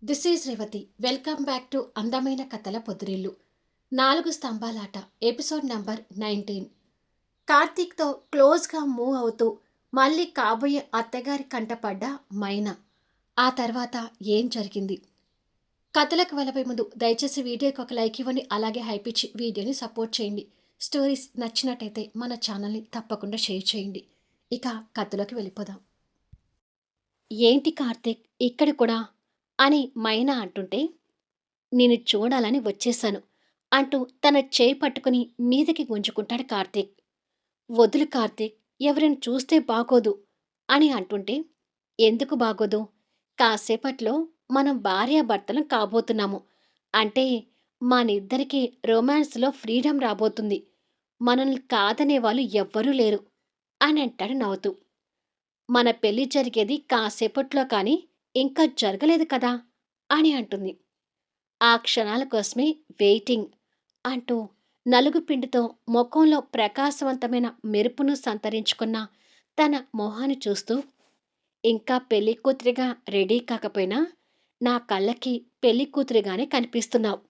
This is Revathi. Welcome back to అందమైన కథల పొదిరిల్లు. 4 స్తంభాలాట episode number 19. కార్తీక్తో క్లోజ్గా మూవ్ అవుతూ మళ్ళీ కాబోయే అత్తగారి కంటపడ్డ మైనా. ఆ తర్వాత ఏం జరిగింది? కథలకు వెళ్ళబోయే ముందు దయచేసి వీడియోకి ఒక లైక్ ఇవ్వండి. అలాగే హైప్ ఇచ్చి వీడియోని సపోర్ట్ చేయండి. స్టోరీస్ నచ్చినట్టయితే మన ఛానల్ని తప్పకుండా షేర్ చేయండి. ఇక కథలోకి వెళ్ళిపోదాం. ఏంటి కార్తీక్ ఇక్కడ కూడా అని మైనా అంటుంటే, నేను చూడాలని వచ్చేశాను అంటూ తన చేయి పట్టుకుని మీదకి గుంజుకుంటాడు కార్తీక్. వదులు కార్తీక్, ఎవరైనా చూస్తే బాగోదు అని అంటుంటే, ఎందుకు బాగోదు? కాసేపట్లో మనం భార్యాభర్తలం కాబోతున్నాము. అంటే మనిద్దరికీ రొమాన్స్లో ఫ్రీడమ్ రాబోతుంది. మనల్ని కాదనే వాళ్ళు ఎవ్వరూ లేరు అని అంటాడు నవ్వుతూ. మన పెళ్లి జరిగేది కాసేపట్లో కానీ ఇంకా జరగలేదు కదా అని అంటుంది. ఆ క్షణాల కోసమే వెయిటింగ్ అంటూ నలుగు పిండితో ముఖంలో ప్రకాశవంతమైన మెరుపును సంతరించుకున్న తన మొహాన్ని చూస్తూ, ఇంకా పెళ్లి కూతురిగా రెడీ కాకపోయినా నా కళ్ళకి పెళ్లి కూతురిగానే కనిపిస్తున్నావు.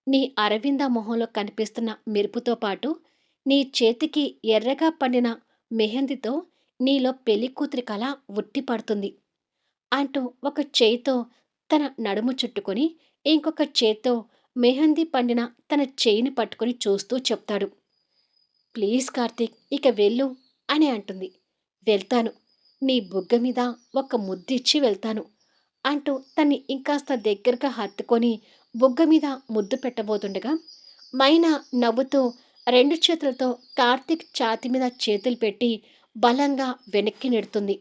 నీ అరవింద మొహంలో కనిపిస్తున్న మెరుపుతో పాటు నీ చేతికి ఎర్రగా పండిన మెహందీతో నీలో పెళ్లి కూతురి కళ ఉట్టిపడుతుంది అంటూ ఒక చేయితో తన నడుము చుట్టుకొని ఇంకొక చేత్తో మెహందీ పండిన తన చేయిని పట్టుకొని చూస్తూ చెప్తాడు. ప్లీజ్ కార్తీక్, ఇక వెళ్ళు అని అంటుంది. వెళ్తాను, నీ బుగ్గ మీద ఒక ముద్దిచ్చి వెళ్తాను అంటూ తన్ని ఇంకాస్త దగ్గరగా హత్తుకొని బుగ్గ మీద ముద్దు పెట్టబోతుండగా మైనా నవ్వుతూ రెండు చేతులతో కార్తీక్ ఛాతి మీద చేతులు పెట్టి బలంగా వెనక్కి నెడుతుంది.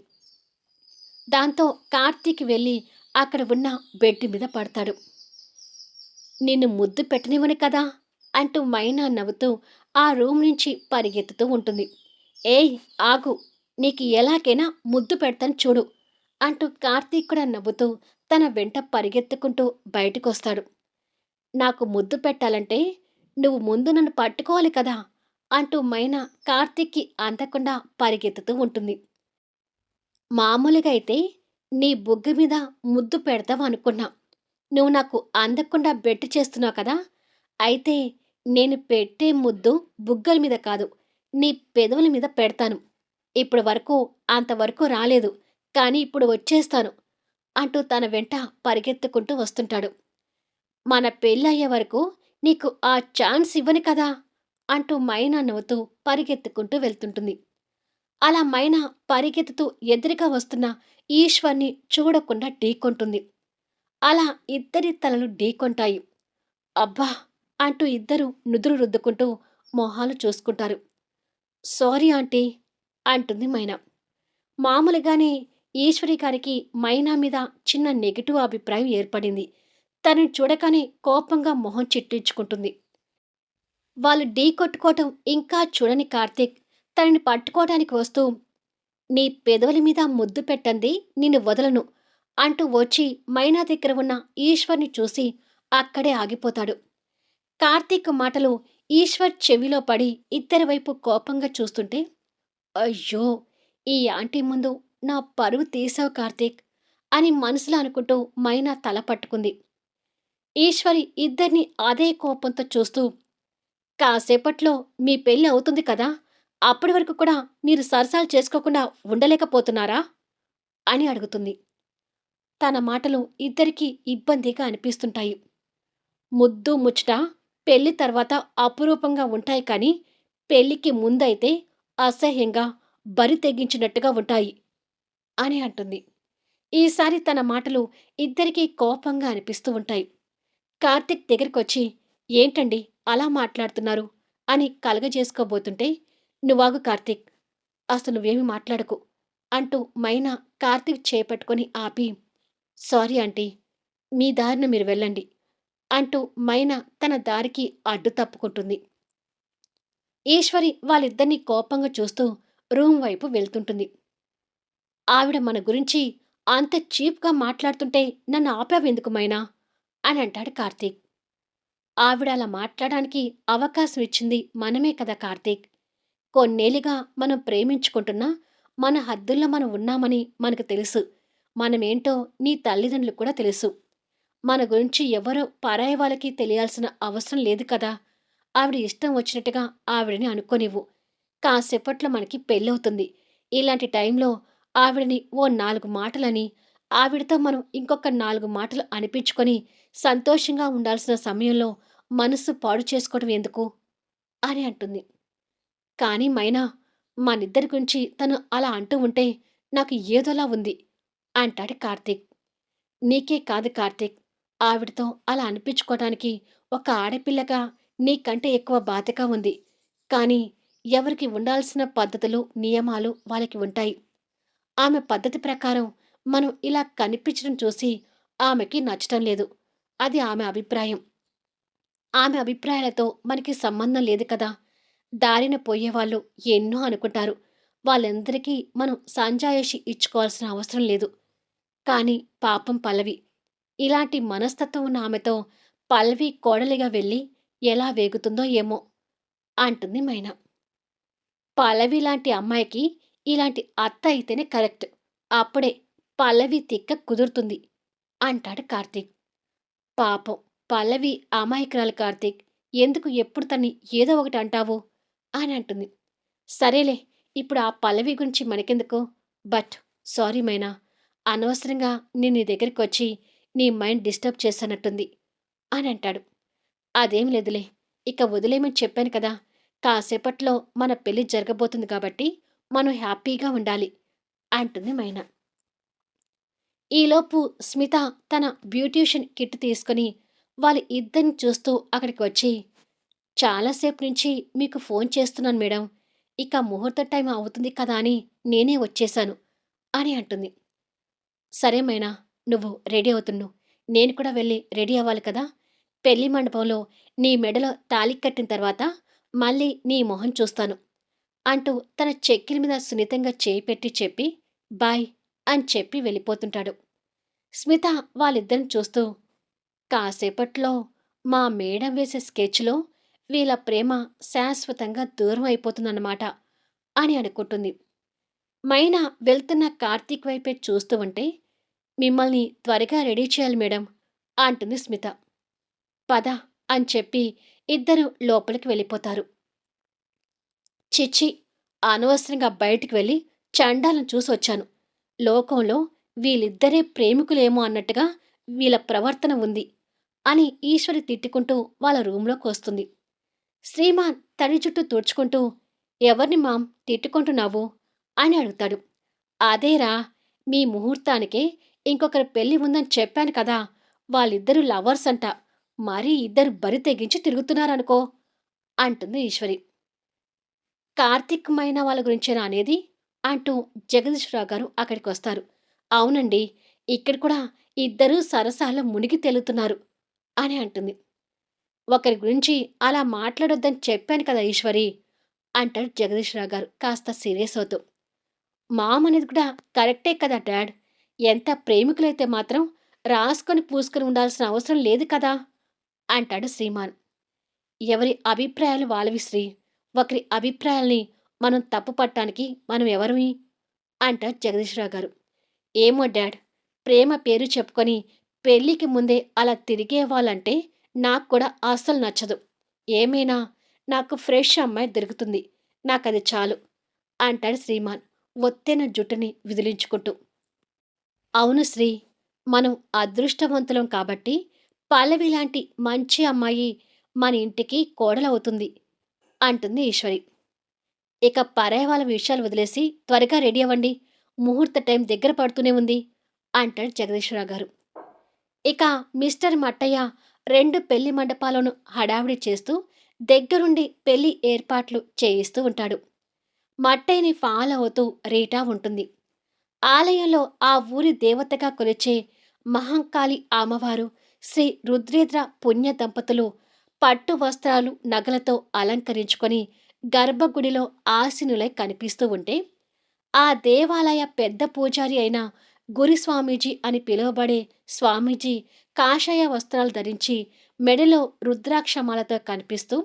దాంతో కార్తీక్ వెళ్ళి అక్కడ ఉన్న బెడ్ మీద పడతాడు. నిన్ను ముద్దు పెట్టనివ్వను కదా అంటూ మైనా నవ్వుతూ ఆ రూమ్ నుంచి పరిగెత్తుతూ ఉంటుంది. ఏయ్ ఆగు, నీకు ఎలాగైనా ముద్దు పెడతాను చూడు అంటూ కార్తీక్ కూడా నవ్వుతూ తన వెంట పరిగెత్తుకుంటూ బయటకొస్తాడు. నాకు ముద్దు పెట్టాలంటే నువ్వు ముందు నన్ను పట్టుకోవాలి కదా అంటూ మైనా కార్తీక్కి అందకుండా పరిగెత్తుతూ ఉంటుంది. మామూలుగా అయితే నీ బుగ్గ మీద ముద్దు పెడతావు అనుకున్నా. నువ్వు నాకు అందకుండా బెట్టు చేస్తున్నావు కదా! అయితే నేను పెట్టే ముద్దు బుగ్గల మీద కాదు, నీ పెదవుల మీద పెడతాను. ఇప్పటి వరకు అంతవరకు రాలేదు, కానీ ఇప్పుడు వచ్చేస్తాను అంటూ తన వెంట పరిగెత్తుకుంటూ వస్తుంటాడు. మన పెళ్ళయ్యే వరకు నీకు ఆ ఛాన్స్ ఇవ్వను కదా అంటూ మైనా నవ్వుతూ పరిగెత్తుకుంటూ వెళ్తుంటుంది. అలా మైనా పరిగెత్తుతూ ఎదురుగా వస్తున్న ఈశ్వర్ని చూడకుండా ఢీకొంటుంది. అలా ఇద్దరి తలలు ఢీకొంటాయి. అబ్బా అంటూ ఇద్దరు నుదురు రుద్దుకుంటూ మొహాలు చూసుకుంటారు. సారీ ఆంటీ అంటుంది మైనా. మామూలుగానే ఈశ్వరి గారికి మైనా మీద చిన్న నెగిటివ్ అభిప్రాయం ఏర్పడింది. తనని చూడగానే కోపంగా మొహం చిట్లించుకుంటుంది. వాళ్ళు ఢీకొట్టుకోవటం ఇంకా చూడని కార్తీక్ తనని పట్టుకోవడానికి వస్తూ, నీ పెదవుల మీద ముద్దు పెట్టంది నిన్ను వదలను అంటూ వచ్చి మైనా దగ్గర ఉన్న ఈశ్వర్ని చూసి అక్కడే ఆగిపోతాడు. కార్తీక్ మాటలు ఈశ్వర్ చెవిలో పడి ఇద్దరి వైపు కోపంగా చూస్తుంటే, అయ్యో, ఈ ఆంటీ ముందు నా పరువు తీసావు కార్తీక్ అని మనసులో అనుకుంటూ మైనా తల పట్టుకుంది. ఈశ్వరి ఇద్దరిని అదే కోపంతో చూస్తూ, కాసేపట్లో మీ పెళ్లి అవుతుంది కదా, అప్పటి వరకు కూడా మీరు సరసాలు చేసుకోకుండా ఉండలేకపోతున్నారా అని అడుగుతుంది. తన మాటలు ఇద్దరికీ ఇబ్బందిగా అనిపిస్తుంటాయి. ముద్దు ముచ్చట పెళ్లి తర్వాత అపురూపంగా ఉంటాయి కానీ పెళ్లికి ముందైతే అసహ్యంగా బరి తెగించినట్టుగా ఉంటాయి అని అంటుంది. ఈసారి తన మాటలు ఇద్దరికీ కోపంగా అనిపిస్తూ ఉంటాయి. కార్తీక్ దగ్గరికొచ్చి, ఏంటండి అలా మాట్లాడుతున్నారు అని కలగజేసుకోబోతుంటే, నువ్వాగు కార్తీక్, అసలు నువ్వేమి మాట్లాడకు అంటూ మైనా కార్తీక్ చేపట్టుకొని ఆపి, సారీ ఆంటీ, మీ దారిన మీరు వెళ్ళండి అంటూ మైనా తన దారికి అడ్డు తప్పుకుంటుంది. ఈశ్వరి వాళ్ళిద్దరినీ కోపంగా చూస్తూ రూమ్ వైపు వెళ్తుంటుంది. ఆవిడ మన గురించి అంత చీప్గా మాట్లాడుతుంటే నన్ను ఆపావెందుకు మైనా అని అంటాడు కార్తీక్. ఆవిడ అలా మాట్లాడడానికి అవకాశం ఇచ్చింది మనమే కదా కార్తీక్. కొన్నేళ్లుగా మనం ప్రేమించుకుంటున్నా మన హద్దుల్లో మనం ఉన్నామని మనకు తెలుసు. మనమేంటో నీ తల్లిదండ్రులకు కూడా తెలుసు. మన గురించి ఎవరో పరాయి వాళ్ళకి తెలియాల్సిన అవసరం లేదు కదా! ఆవిడ ఇష్టం వచ్చినట్టుగా ఆవిడని అనుకోనివ్వు. కాసేపట్లో మనకి పెళ్ళవుతుంది. ఇలాంటి టైంలో ఆవిడని ఓ 4 మాటలని, ఆవిడతో మనం ఇంకొక 4 మాటలు అనిపించుకొని, సంతోషంగా ఉండాల్సిన సమయంలో మనసు పాడు చేసుకోవడం ఎందుకు? అని అంటుంది. కానీ మైనా, మనిద్దరి గురించి తను అలా అంటూ ఉంటే నాకు ఏదోలా ఉంది అంటాడు కార్తీక్. నీకే కాదు కార్తీక్, ఆవిడతో అలా అనిపించుకోవటానికి ఒక ఆడపిల్లగా నీకంటే ఎక్కువ బాధ్యత ఉంది. కానీ ఎవరికి ఉండాల్సిన పద్ధతులు, నియమాలు వాళ్ళకి ఉంటాయి. ఆమె పద్ధతి ప్రకారం మనం ఇలా కనిపించడం చూసి ఆమెకి నచ్చటం లేదు. అది ఆమె అభిప్రాయం. ఆమె అభిప్రాయాలతో మనకి సంబంధం లేదు కదా! దారిన పోయేవాళ్ళు ఎన్నో అనుకుంటారు. వాళ్ళందరికీ మనం సంజాయిషి ఇచ్చుకోవాల్సిన అవసరం లేదు. కానీ పాపం పల్లవి. ఇలాంటి మనస్తత్వం ఉన్న ఆమెతో పల్లవి కోడలిగా వెళ్ళి ఎలా వేగుతుందో ఏమో! అంటుంది మైనా. పల్లవి లాంటి అమ్మాయికి ఇలాంటి అత్త అయితేనే కరెక్ట్. అప్పుడే పల్లవి తిక్క కుదురుతుంది అంటాడు కార్తీక్. పాపం పల్లవి అమాయకురాలు కార్తీక్. ఎందుకు ఎప్పుడు తన్ని ఏదో ఒకటి అంటావు అని అంటుంది. సరేలే, ఇప్పుడు ఆ పల్లవి గురించి మనకెందుకు? బట్ సారీ మైనా, అనవసరంగా నేను నీ దగ్గరికొచ్చి నీ మైండ్ డిస్టర్బ్ చేశానట్టుంది అని అంటాడు. అదేం లేదులే, ఇక వదిలేయమని చెప్పాను కదా! కాసేపట్లో మన పెళ్లి జరగబోతుంది కాబట్టి మనం హ్యాపీగా ఉండాలి అంటుంది మైనా. ఈలోపు స్మిత తన బ్యూటీషియన్ కిట్ తీసుకొని వాళ్ళ ఇద్దరిని చూస్తూ అక్కడికి వచ్చి, చాలాసేపు నుంచి మీకు ఫోన్ చేస్తున్నాను మేడం. ఇక ముహూర్త టైం అవుతుంది కదా అని నేనే వచ్చేశాను అని అంటుంది. సరే మైనా, నువ్వు రెడీ అవుతుండు. నేను కూడా వెళ్ళి రెడీ అవ్వాలి కదా! పెళ్లి మండపంలో నీ మెడలో తాళి కట్టిన తర్వాత మళ్ళీ నీ మొహం చూస్తాను అంటూ తన చెక్కిలి మీద సున్నితంగా చేయి పెట్టి చెప్పి బాయ్ అని చెప్పి వెళ్ళిపోతుంటాడు. స్మిత వాళ్ళిద్దరిని చూస్తూ, కాసేపట్లో మా మేడం వేసే స్కెచ్‌లో వీళ్ళ ప్రేమ శాశ్వతంగా దూరం అయిపోతుందన్నమాట అని అనుకుంటుంది. మైనా వెళ్తున్న కార్తీక్ వైపే చూస్తూ ఉంటే, మిమ్మల్ని త్వరగా రెడీ చేయాలి మేడం అంటుంది స్మిత. పద అని చెప్పి ఇద్దరు లోపలికి వెళ్ళిపోతారు. చిచ్చి, అనవసరంగా బయటికి వెళ్ళి చండాలను చూసొచ్చాను. లోకంలో వీళ్ళిద్దరే ప్రేమికులేమో అన్నట్టుగా వీళ్ళ ప్రవర్తన ఉంది అని ఈశ్వరి తిట్టుకుంటూ వాళ్ళ రూంలోకొస్తుంది. శ్రీమాన్ తడి జుట్టు తుడుచుకుంటూ, ఎవరిని మాం తిట్టుకుంటున్నావు అని అడుగుతాడు. అదేరా, మీ ముహూర్తానికే ఇంకొకరి పెళ్లి ఉందని చెప్పాను కదా! వాళ్ళిద్దరూ లవర్స్ అంట. మరీ ఇద్దరు బరి తెగించి తిరుగుతున్నారనుకో అంటుంది ఈశ్వరి. కార్తీక్ మైనా వాళ్ళ గురించేనా అనేది అంటూ జగదీశ్వరరావు గారు అక్కడికొస్తారు. అవునండి, ఇక్కడ కూడా ఇద్దరూ సరసాల్లో మునిగి తేలుతున్నారు అని అంటుంది. ఒకరి గురించి అలా మాట్లాడొద్దని చెప్పాను కదా ఈశ్వరి అంటాడు జగదీశ్వరరావు గారు కాస్త సీరియస్ అవుతూ. మామ్ అనేది కూడా కరెక్టే కదా డాడ్. ఎంత ప్రేమికులైతే మాత్రం రాసుకొని పూసుకొని ఉండాల్సిన అవసరం లేదు కదా అంటాడు శ్రీమాన్. ఎవరి అభిప్రాయాలు వాళ్ళవి శ్రీ. ఒకరి అభిప్రాయాల్ని మనం తప్పు పట్టడానికి మనం ఎవరిమి అంటారు జగదీశ్వరరావు గారు. ఏమో డాడ్, ప్రేమ పేరు చెప్పుకొని పెళ్ళికి ముందే అలా తిరిగేవాళ్ళంటే నాకు కూడా అస్సలు నచ్చదు. ఏమైనా నాకు ఫ్రెష్ అమ్మాయి దొరుకుతుంది, నాకది చాలు అంటాడు శ్రీమాన్ ఒత్తైన జుట్టుని విదిలించుకుంటూ. అవును శ్రీ, మనం అదృష్టవంతులం కాబట్టి పల్లవి లాంటి మంచి అమ్మాయి మన ఇంటికి కోడలవుతుంది అంటుంది ఈశ్వరి. ఇక పరాయి వాళ్ళ విషయాలు వదిలేసి త్వరగా రెడీ అవ్వండి, ముహూర్త టైం దగ్గర పడుతూనే ఉంది అంటాడు జగదీశ్వరరావు గారు. ఇక మిస్టర్ మట్టయ్య 2 పెళ్లి మండపాలను హడావిడి చేస్తూ దగ్గరుండి పెళ్లి ఏర్పాట్లు చేయిస్తూ ఉంటాడు. మట్టయ్యని ఫాలో అవుతూ రీటా ఉంటుంది. ఆలయంలో ఆ ఊరి దేవతగా కొలిచే మహంకాళి అమ్మవారు శ్రీ రుద్రేంద్ర పుణ్య దంపతులు పట్టు వస్త్రాలు నగలతో అలంకరించుకొని గర్భగుడిలో ఆసీనులై కనిపిస్తూ ఉంటే, ఆ దేవాలయ పెద్ద పూజారి అయిన గురుస్వామీజీ అని పిలువబడే స్వామీజీ కాషాయ వస్త్రాలు ధరించి మెడలో రుద్రాక్షమాలతో కనిపిస్తూ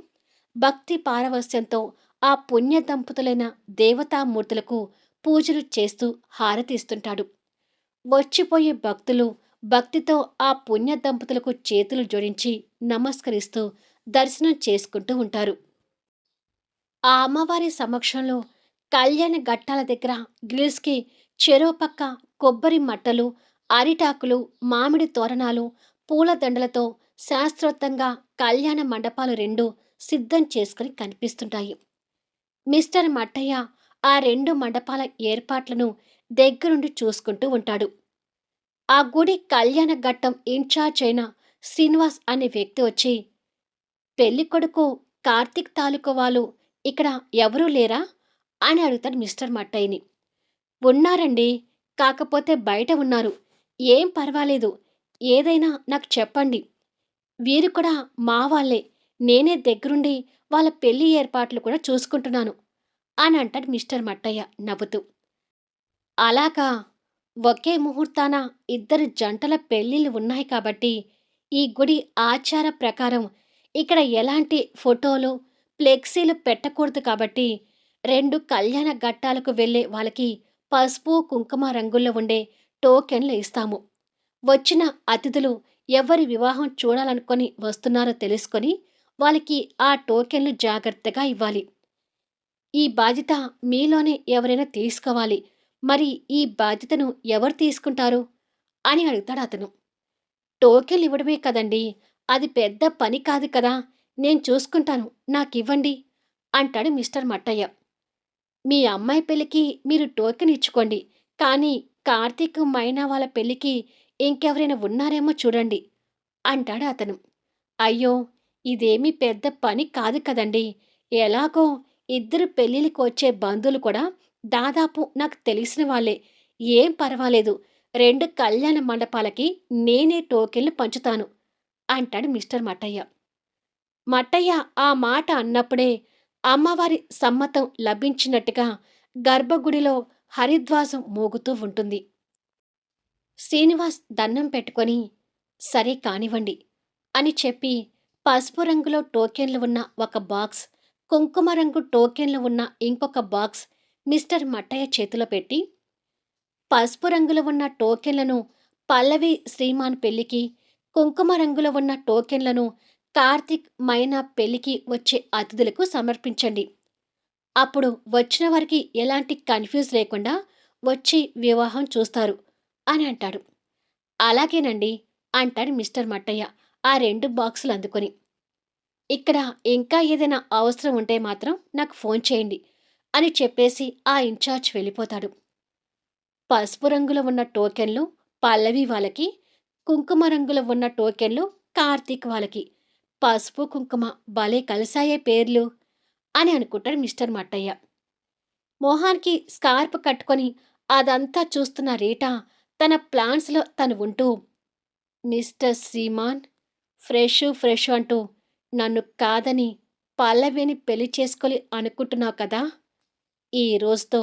భక్తి పారవస్యంతో ఆ పుణ్య దంపతులైన దేవతామూర్తులకు పూజలు చేస్తూ హారతి ఇస్తుంటాడు. వచ్చిపోయే భక్తులు భక్తితో ఆ పుణ్య దంపతులకు చేతులు జోడించి నమస్కరిస్తూ దర్శనం చేసుకుంటూ ఉంటారు. ఆ అమ్మవారి సమక్షంలో కళ్యాణ ఘట్టాల దగ్గర గ్రిల్స్‌కి చెరో పక్క కొబ్బరి మట్టలు, అరిటాకులు, మామిడి తోరణాలు, పూల దండలతో శాస్త్రోక్తంగా కళ్యాణ మండపాలు 2 సిద్ధం చేసుకొని కనిపిస్తుంటాయి. మిస్టర్ మట్టయ్య ఆ 2 మండపాల ఏర్పాట్లను దగ్గరుండి చూసుకుంటూ ఉంటాడు. ఆ గుడి కళ్యాణ ఘట్టం ఇన్‌చార్జ్ అయిన శ్రీనివాస్ అనే వ్యక్తి వచ్చి, "పెళ్ళికొడుకు కార్తీక్ తాలూకు వాళ్ళు ఇక్కడ ఎవరూ లేరా?" అని అడుగుతాడు మిస్టర్ మట్టయ్యని. "ఉన్నారండి. కాకపోతే బయట ఉన్నారు. ఏం పర్వాలేదు. ఏదైనా నాకు చెప్పండి. వీరు కూడా మా వాళ్ళే. నేనే దగ్గరుండి వాళ్ళ పెళ్లి ఏర్పాట్లు కూడా చూసుకుంటున్నాను" అని అంటాడు మిస్టర్ మట్టయ్య నవ్వుతూ. "అలాగా! ఒకే ముహూర్తాన ఇద్దరు జంటల పెళ్ళిళ్ళు ఉన్నాయి కాబట్టి, ఈ గుడి ఆచార ప్రకారం ఇక్కడ ఎలాంటి ఫోటోలు, ఫ్లెక్సీలు పెట్టకూడదు కాబట్టి, 2 కళ్యాణ ఘట్టాలకు వెళ్ళే వాళ్ళకి పసుపు, కుంకుమ రంగుల్లో ఉండే టోకెన్లు ఇస్తాము. వచ్చిన అతిథులు ఎవరి వివాహం చూడాలనుకొని వస్తున్నారో తెలుసుకొని, వాళ్ళకి ఆ టోకెన్లు జాగ్రత్తగా ఇవ్వాలి. ఈ బాధ్యత మీలోనే ఎవరైనా తీసుకోవాలి. మరి ఈ బాధ్యతను ఎవరు తీసుకుంటారు?" అని అడుగుతాడతను. "టోకెన్‌లివ్వడమే కదండీ! అది పెద్ద పని కాదు కదా! నేను చూసుకుంటాను. నాకివ్వండి" అంటాడు మిస్టర్ మట్టయ్య. "మీ అమ్మాయి పెళ్ళికి మీరు టోకెన్ ఇచ్చుకోండి. కానీ కార్తీక్, మైనా వాళ్ళ పెళ్ళికి ఇంకెవరైనా ఉన్నారేమో చూడండి" అంటాడు అతను. "అయ్యో! ఇదేమీ పెద్ద పని కాదు కదండీ! ఎలాగో ఇద్దరు పెళ్ళిళ్ళకి వచ్చే బంధువులు కూడా దాదాపు నాకు తెలిసిన వాళ్ళే. ఏం పర్వాలేదు. 2 కళ్యాణ మండపాలకి నేనే టోకెన్లు పంచుతాను" అంటాడు మిస్టర్ మట్టయ్య. మట్టయ్య ఆ మాట అన్నప్పుడే అమ్మవారి సమ్మతం లభించినట్టుగా గర్భగుడిలో హరిద్వాసం మోగుతూ ఉంటుంది. శ్రీనివాస్ దండం పెట్టుకొని, "సరే కానివ్వండి" అని చెప్పి పసుపు రంగులో టోకెన్లు ఉన్న ఒక బాక్స్, కుంకుమ రంగు టోకెన్లు ఉన్న ఇంకొక బాక్స్ మిస్టర్ మట్టయ్య చేతిలో పెట్టి, "పసుపు రంగులో ఉన్న టోకెన్లను పల్లవి శ్రీమాన్ పెళ్లికి, కుంకుమ రంగులో ఉన్న టోకెన్లను కార్తీక్, మైనా పెళ్లికి వచ్చే అతిథులకు సమర్పించండి. అప్పుడు వచ్చిన వారికి ఎలాంటి కన్‌ఫ్యూజ్ లేకుండా వచ్చి వివాహం చూస్తారు" అని అంటాడు. "అలాగేనండి" అంటాడు మిస్టర్ మట్టయ్య ఆ 2 బాక్సులు అందుకొని. "ఇక్కడ ఇంకా ఏదైనా అవసరం ఉంటే మాత్రం నాకు ఫోన్ చేయండి" అని చెప్పేసి ఆ ఇన్‌చార్జ్ వెళ్ళిపోతాడు. పసుపు రంగులో ఉన్న టోకెన్లు పల్లవి వాళ్ళకి, కుంకుమ రంగులో ఉన్న టోకెన్లు కార్తీక్ వాళ్ళకి. పసుపు, కుంకుమ భలే కలిసాయే పేర్లు అని అనుకుంటాడు మిస్టర్ మట్టయ్య. మొహానికి స్కార్ప్ కట్టుకొని అదంతా చూస్తున్న రీటా తన ప్లాన్స్‌లో తను ఉంటూ, "మిస్టర్ శ్రీమాన్ ఫ్రెష్ అంటూ నన్ను కాదని పల్లవిని పెళ్లి చేసుకోలి అనుకుంటున్నావు కదా! ఈ రోజుతో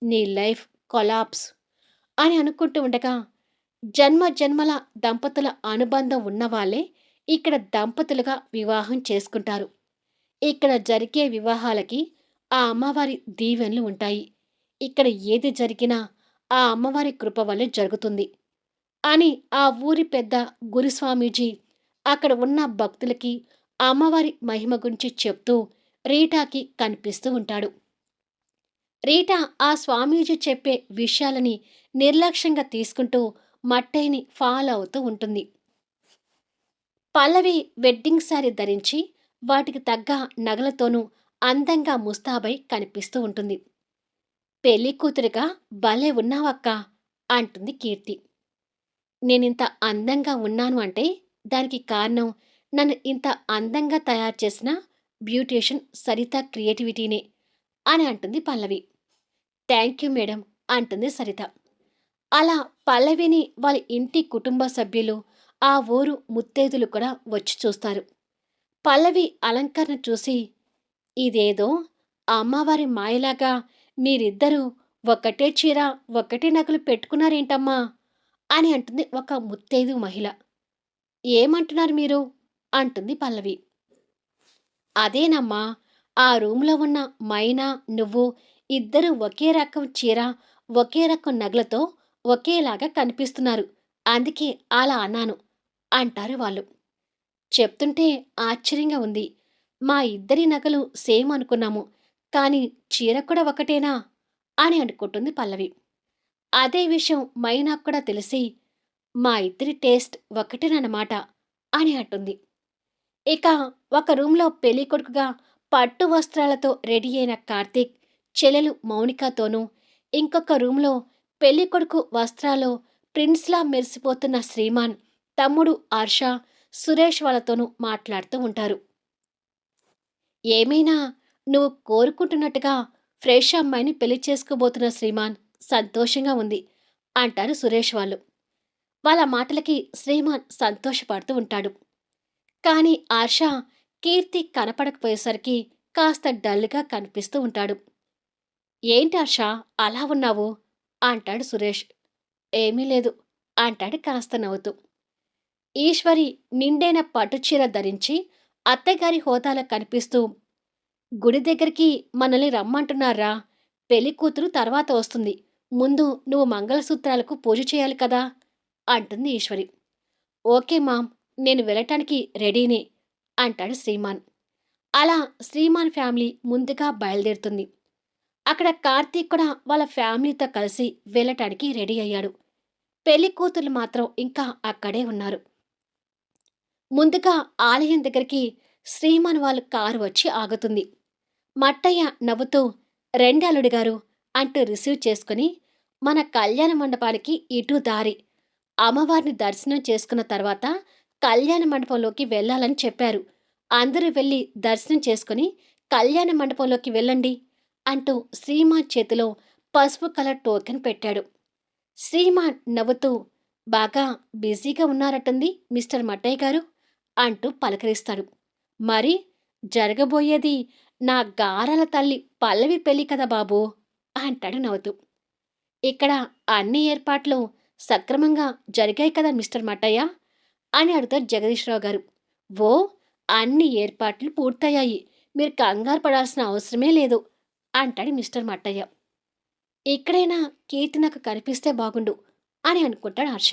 నీ లైఫ్ కొలాప్స్" అని అనుకుంటూ ఉండగా, జన్మ జన్మల దంపతుల అనుబంధం ఉన్నవాళ్ళే ఇక్కడ దంపతులుగా వివాహం చేసుకుంటారు. ఇక్కడ జరిగే వివాహాలకి ఆ అమ్మవారి దీవెనలు ఉంటాయి. ఇక్కడ ఏది జరిగినా ఆ అమ్మవారి కృప వల్లే జరుగుతుంది అని ఆ ఊరి పెద్ద గురుస్వామీజీ అక్కడ ఉన్న భక్తులకి అమ్మవారి మహిమ గురించి చెప్తూ రీటాకి కనిపిస్తూ ఉంటాడు. రీటా ఆ స్వామీజీ చెప్పే విషయాలని నిర్లక్ష్యంగా తీసుకుంటూ మట్టయ్యని ఫాలో అవుతూ ఉంటుంది. పల్లవి వెడ్డింగ్ శారీ ధరించి వాటికి తగ్గ నగలతోనూ అందంగా ముస్తాబై కనిపిస్తూ ఉంటుంది. "పెళ్లి కూతురుగా భలే ఉన్నావక్కా" అంటుంది కీర్తి. "నేనింత అందంగా ఉన్నాను అంటే దానికి కారణం నన్ను ఇంత అందంగా తయారు చేసిన బ్యూటీషియన్ సరిత క్రియేటివిటీనే" అని అంటుంది పల్లవి. "థాంక్యూ మేడం" అంటుంది సరిత. అలా పల్లవిని వాళ్ళ ఇంటి కుటుంబ సభ్యులు, ఆ ఊరు ముత్తైదులు కూడా వచ్చి చూస్తారు. పల్లవి అలంకరణ చూసి, "ఇదేదో అమ్మవారి మాయలాగా మీరిద్దరూ ఒకటే చీర, ఒకటే నగలు పెట్టుకున్నారేంటమ్మా" అని అంటుంది ఒక ముత్తైదు మహిళ. "ఏమంటున్నారు మీరు?" అంటుంది పల్లవి. "అదేనమ్మా, ఆ రూమ్‌లో ఉన్న మైనా, నువ్వు ఇద్దరూ ఒకే రకం చీర, ఒకే రకం నగలతో ఒకేలాగా కనిపిస్తున్నారు" అందుకే అలా అన్నాను అంటారు వాళ్ళు. చెప్తుంటే ఆశ్చర్యంగా ఉంది. మా ఇద్దరి నగలు సేమ్ అనుకున్నాము. కానీ చీర కూడా ఒకటేనా అని అనుకుంటుంది పల్లవి. అదే విషయం మైనాకు కూడా తెలిసి మా ఇద్దరి టేస్ట్ ఒకటేనన్నమాట అని అంటుంది. ఇక ఒక రూమ్‌లో పెళ్ళికొడుకుగా పట్టు వస్త్రాలతో రెడీ అయిన కార్తీక్, చెల్లెలు మౌనికతోనూ, ఇంకొక రూమ్‌లో పెళ్ళికొడుకు వస్త్రాల్లో ప్రిన్స్‌లా మెరిసిపోతున్న శ్రీమాన్, తమ్ముడు హర్ష, సురేష్ వాళ్ళతోనూ మాట్లాడుతూ ఉంటారు. ఏమైనా నువ్వు కోరుకుంటున్నట్టుగా ఫ్రెష్ అమ్మాయిని పెళ్లి చేసుకోబోతున్న శ్రీమాన్, సంతోషంగా ఉంది అంటారు సురేష్ వాళ్ళు. వాళ్ళ మాటలకి శ్రీమాన్ సంతోషపడుతూ ఉంటాడు. కానీ ఆర్ష కీర్తి కనపడకపోయేసరికి కాస్త డల్‌గా కనిపిస్తూ ఉంటాడు. ఏంటి హర్ష అలా ఉన్నావు అంటాడు సురేష్. ఏమీ లేదు అంటాడు కాస్త నవ్వుతూ. ఈశ్వరి నిండైన పట్టుచీర ధరించి అత్తగారి హోదాలో కనిపిస్తూ గుడి దగ్గరికి మనల్ని రమ్మంటున్నారా? పెళ్లి కూతురు తర్వాత వస్తుంది. ముందు నువ్వు మంగళసూత్రాలకు పూజ చేయాలి కదా అంటుంది ఈశ్వరి. ఓకే మామ్, నేను వెళ్ళటానికి రెడీనే అంటాడు శ్రీమాన్. అలా శ్రీమాన్ ఫ్యామిలీ ముందుగా బయలుదేరుతుంది. అక్కడ కార్తీక్ కూడా వాళ్ళ ఫ్యామిలీతో కలిసి వెళ్ళటానికి రెడీ అయ్యాడు. పెళ్లి కూతుర్లు మాత్రం ఇంకా అక్కడే ఉన్నారు. ముందుగా ఆలయం దగ్గరికి శ్రీమాన్ వాళ్ళ కారు వచ్చి ఆగుతుంది. మట్టయ్య నవ్వుతూ రెండల్లుడి గారు అంటూ రిసీవ్ చేసుకుని మన కళ్యాణ మండపానికి ఇటు దారి, అమ్మవారిని దర్శనం చేసుకున్న తర్వాత కళ్యాణ మండపంలోకి వెళ్ళాలని చెప్పారు. అందరూ వెళ్ళి దర్శనం చేసుకుని కళ్యాణ మండపంలోకి వెళ్ళండి అంటూ శ్రీమాన్ చేతిలో పసుపు కలర్ టోకెన్ పెట్టాడు. శ్రీమాన్ నవ్వుతూ బాగా బిజీగా ఉన్నారటుంది మిస్టర్ మట్టయ్య గారు అంటూ పలకరిస్తాడు. మరి జరగబోయేది నా గారాల తల్లి పల్లవి పెళ్లి కదా బాబూ అంటాడు నవ్వుతూ. ఇక్కడ అన్ని ఏర్పాట్లు సక్రమంగా జరిగాయి కదా మిస్టర్ మట్టయ్య అని అడుగుతారు జగదీశ్వరరావు గారు. ఓ, అన్ని ఏర్పాట్లు పూర్తయ్యాయి, మీరు కంగారు పడాల్సిన అవసరమే లేదు అంటాడు మిస్టర్ మట్టయ్య. ఇక్కడైనా కీర్తి నాకు కనిపిస్తే బాగుండు అని అనుకుంటాడు హర్ష.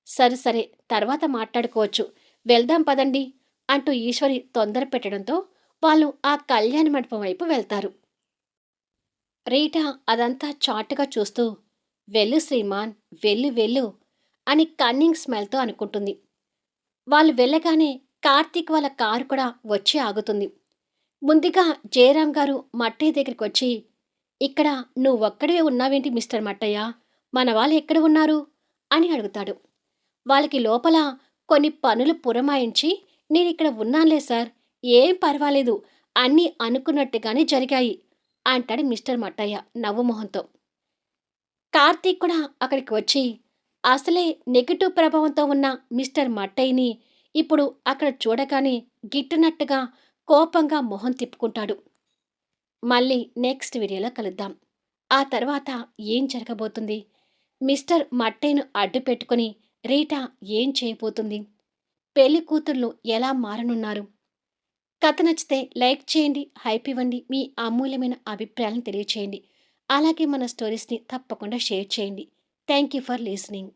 సరే సరే, తర్వాత మాట్లాడుకోవచ్చు, వెళ్దాం పదండి అంటూ ఈశ్వరి తొందర పెట్టడంతో వాళ్ళు ఆ కళ్యాణ మండపం వైపు వెళ్తారు. రీటా అదంతా చాటుగా చూస్తూ వెళ్ళు శ్రీమాన్, వెళ్ళు వెళ్ళు అని కన్నింగ్ స్మైల్తో అనుకుంటుంది. వాళ్ళు వెళ్ళగానే కార్తీక్ వాళ్ళ కారు కూడా వచ్చి ఆగుతుంది. ముందుగా జయరాం గారు మట్టయ్య దగ్గరికి వచ్చి, ఇక్కడ నువ్వొక్కడివే ఉన్నావేంటి మిస్టర్ మట్టయ్య, మన వాళ్ళు ఎక్కడ ఉన్నారు అని అడుగుతాడు. వాళ్ళకి లోపల కొన్ని పనులు పురమాయించి నేనిక్కడ ఉన్నానులే సార్, ఏం పర్వాలేదు, అన్నీ అనుకున్నట్టుగానే జరిగాయి అంటాడు మిస్టర్ మట్టయ్య నవ్వుమొహంతో. కార్తీక్ కూడా అక్కడికి వచ్చి అసలే నెగటివ్ ప్రభావంతో ఉన్న మిస్టర్ మట్టయ్యని ఇప్పుడు అక్కడ చూడగానే గిట్టునట్టుగా కోపంగా మొహం తిప్పుకుంటాడు. మళ్ళీ నెక్స్ట్ వీడియోలో కలుద్దాం. ఆ తర్వాత ఏం జరగబోతుంది? మిస్టర్ మట్టయ్యను అడ్డు పెట్టుకుని రీటా ఏం చేయబోతుంది? పెళ్లి కూతుర్లు ఎలా మారనున్నారు? కథ నచ్చితే లైక్ చేయండి, హైప్ ఇవ్వండి, మీ అమూల్యమైన అభిప్రాయాలను తెలియచేయండి. అలాగే మన స్టోరీస్ని తప్పకుండా షేర్ చేయండి. Thank you for listening.